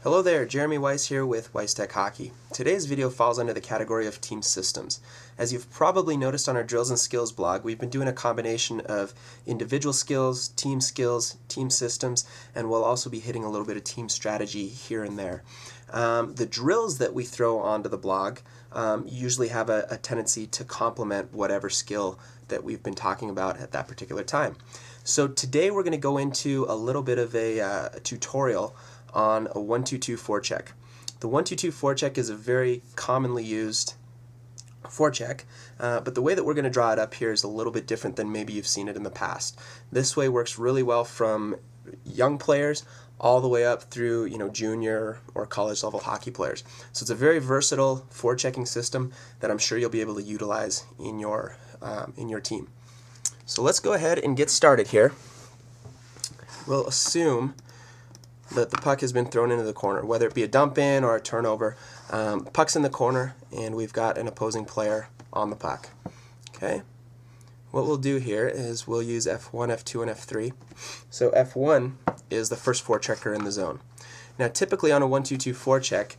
Hello there, Jeremy Weiss here with Weiss Tech Hockey. Today's video falls under the category of team systems. As you've probably noticed on our Drills and Skills blog, we've been doing a combination of individual skills, team systems, and we'll also be hitting a little bit of team strategy here and there. The drills that we throw onto the blog usually have a tendency to complement whatever skill that we've been talking about at that particular time. So today we're going to go into a little bit of a tutorial on a 1-2-2 forecheck. The 1-2-2 forecheck is a very commonly used forecheck, but the way that we're going to draw it up here is a little bit different than maybe you've seen it in the past. This way works really well from young players all the way up through junior or college level hockey players. So it's a very versatile forechecking system that I'm sure you'll be able to utilize in your team. So let's go ahead and get started here. We'll assume that the puck has been thrown into the corner, whether it be a dump in or a turnover. Puck's in the corner and we've got an opposing player on the puck. Okay. What we'll do here is we'll use F1, F2, and F3. So F1 is the first forechecker in the zone. Now typically on a 1-2-2 forecheck,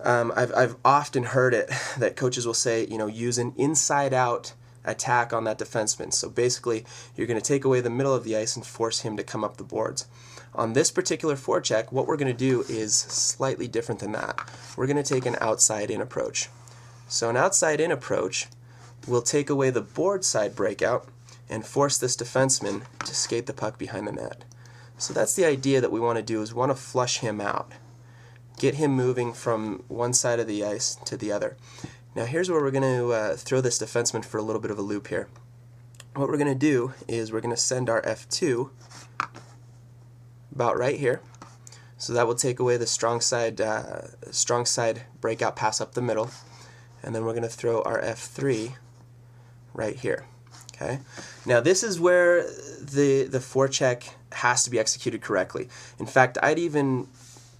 I've often heard it that coaches will say, use an inside-out attack on that defenseman. So basically you're going to take away the middle of the ice and force him to come up the boards. On this particular forecheck, what we're going to do is slightly different than that. We're going to take an outside-in approach. So an outside-in approach will take away the board side breakout and force this defenseman to skate the puck behind the net. So that's the idea that we want to do, is we want to flush him out. Get him moving from one side of the ice to the other. Now here's where we're going to throw this defenseman for a little bit of a loop here. What we're going to do is we're going to send our F2 about right here. So that will take away the strong side breakout pass up the middle. And then we're going to throw our F3 right here. Okay. Now this is where the forecheck has to be executed correctly. In fact, I'd even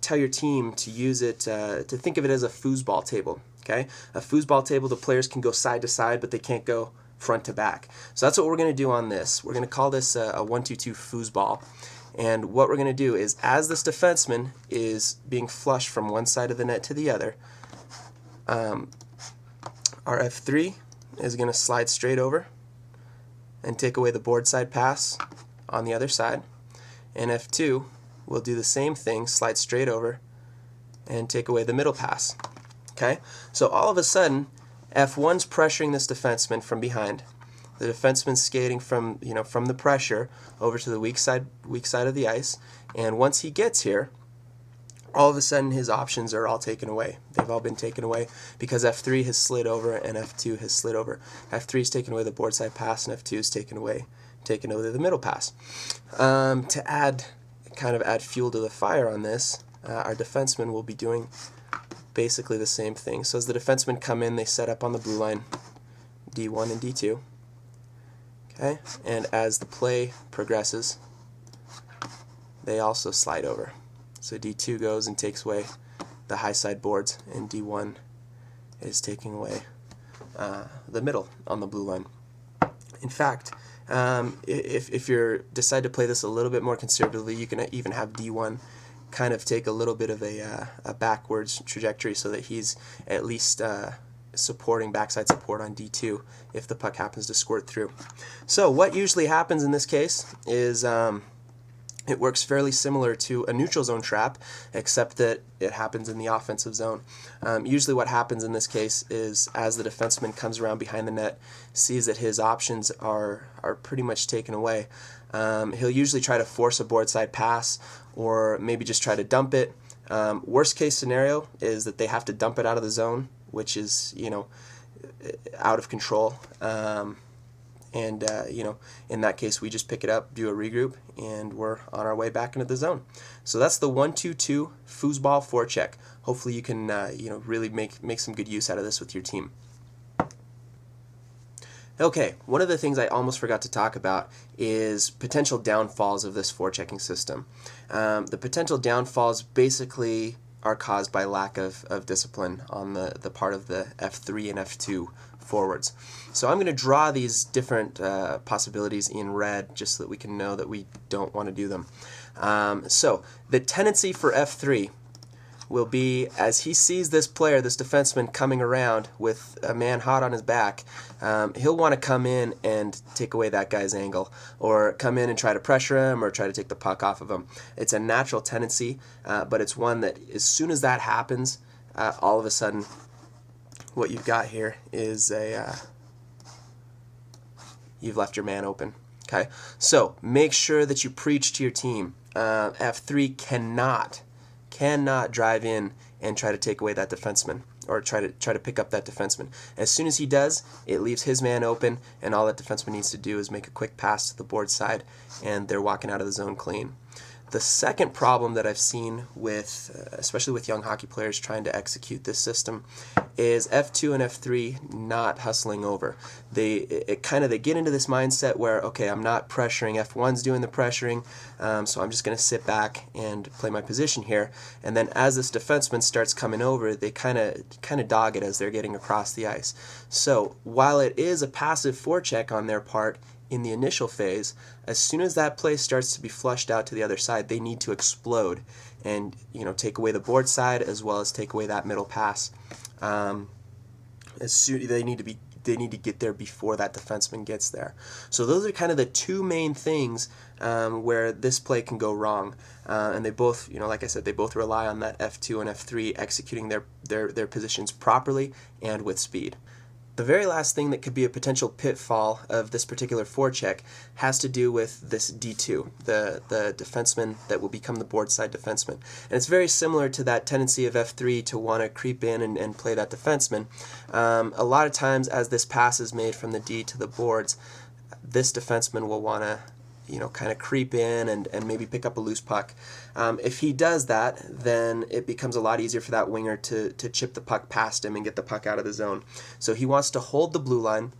tell your team to use it, to think of it as a foosball table. Okay, a foosball table, the players can go side to side, but they can't go front to back. So that's what we're going to do on this. We're going to call this a 1-2-2 foosball. And what we're going to do is, as this defenseman is being flushed from one side of the net to the other, our F3 is going to slide straight over and take away the board side pass on the other side. And F2 will do the same thing, slide straight over and take away the middle pass. Okay, so all of a sudden, F1's pressuring this defenseman from behind. The defenseman's skating from the pressure over to the weak side of the ice, and once he gets here, all of a sudden his options are all taken away. They've all been taken away because F3 has slid over and F2 has slid over. F3's taken away the board side pass and F2's taken away the middle pass. To add fuel to the fire on this, our defenseman will be doing basically the same thing. So as the defensemen come in, they set up on the blue line, D1 and D2. Okay, and as the play progresses, they also slide over. So D2 goes and takes away the high side boards, and D1 is taking away the middle on the blue line. In fact, if you decide to play this a little bit more conservatively, you can even have D1 kind of take a little bit of a backwards trajectory so that he's at least supporting backside support on D2 if the puck happens to squirt through. So what usually happens in this case is it works fairly similar to a neutral zone trap, except that it happens in the offensive zone. Usually what happens in this case is, as the defenseman comes around behind the net, sees that his options are pretty much taken away, he'll usually try to force a board side pass or maybe just try to dump it. Worst case scenario is that they have to dump it out of the zone, which is out of control. In that case, we just pick it up, do a regroup, and we're on our way back into the zone. So that's the 1-2-2 foosball forecheck. Hopefully you can really make some good use out of this with your team. Okay, one of the things I almost forgot to talk about is potential downfalls of this forechecking system. The potential downfalls basically are caused by lack of discipline on the part of the F3 and F2 forwards. So I'm going to draw these different possibilities in red just so that we can know that we don't want to do them. So the tendency for F3 will be, as he sees this player, this defenseman, coming around with a man hot on his back, he'll want to come in and take away that guy's angle, or come in and try to pressure him, or try to take the puck off of him. It's a natural tendency, but it's one that as soon as that happens, all of a sudden what you've got here is you've left your man open. Okay, so make sure that you preach to your team. F3 cannot drive in and try to take away that defenseman, or try to pick up that defenseman. As soon as he does, it leaves his man open, and all that defenseman needs to do is make a quick pass to the board side, and they're walking out of the zone clean. The second problem that I've seen with, especially with young hockey players trying to execute this system, is F2 and F3 not hustling over. They get into this mindset where, okay, I'm not pressuring, F1's doing the pressuring, so I'm just going to sit back and play my position here. And then as this defenseman starts coming over, they kind of dog it as they're getting across the ice. So while it is a passive forecheck on their part in the initial phase, as soon as that play starts to be flushed out to the other side, they need to explode and take away the board side as well as take away that middle pass. They need to get there before that defenseman gets there. So those are kind of the two main things where this play can go wrong, and they both, like I said, they both rely on that F2 and F3 executing their positions properly and with speed. The very last thing that could be a potential pitfall of this particular forecheck has to do with this D2, the defenseman that will become the board side defenseman. And it's very similar to that tendency of F3 to want to creep in and play that defenseman. A lot of times as this pass is made from the D to the boards, this defenseman will want to kind of creep in and maybe pick up a loose puck. If he does that, then it becomes a lot easier for that winger to chip the puck past him and get the puck out of the zone. So he wants to hold the blue line,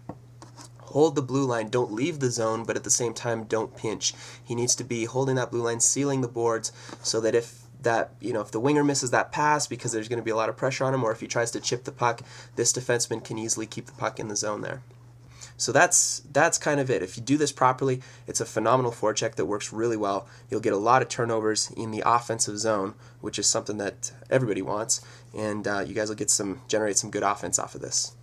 don't leave the zone, but at the same time don't pinch. He needs to be holding that blue line, sealing the boards, so that if the winger misses that pass because there's going to be a lot of pressure on him, or if he tries to chip the puck, this defenseman can easily keep the puck in the zone there. So that's kind of it. If you do this properly, it's a phenomenal forecheck that works really well. You'll get a lot of turnovers in the offensive zone, which is something that everybody wants, and you guys will generate some good offense off of this.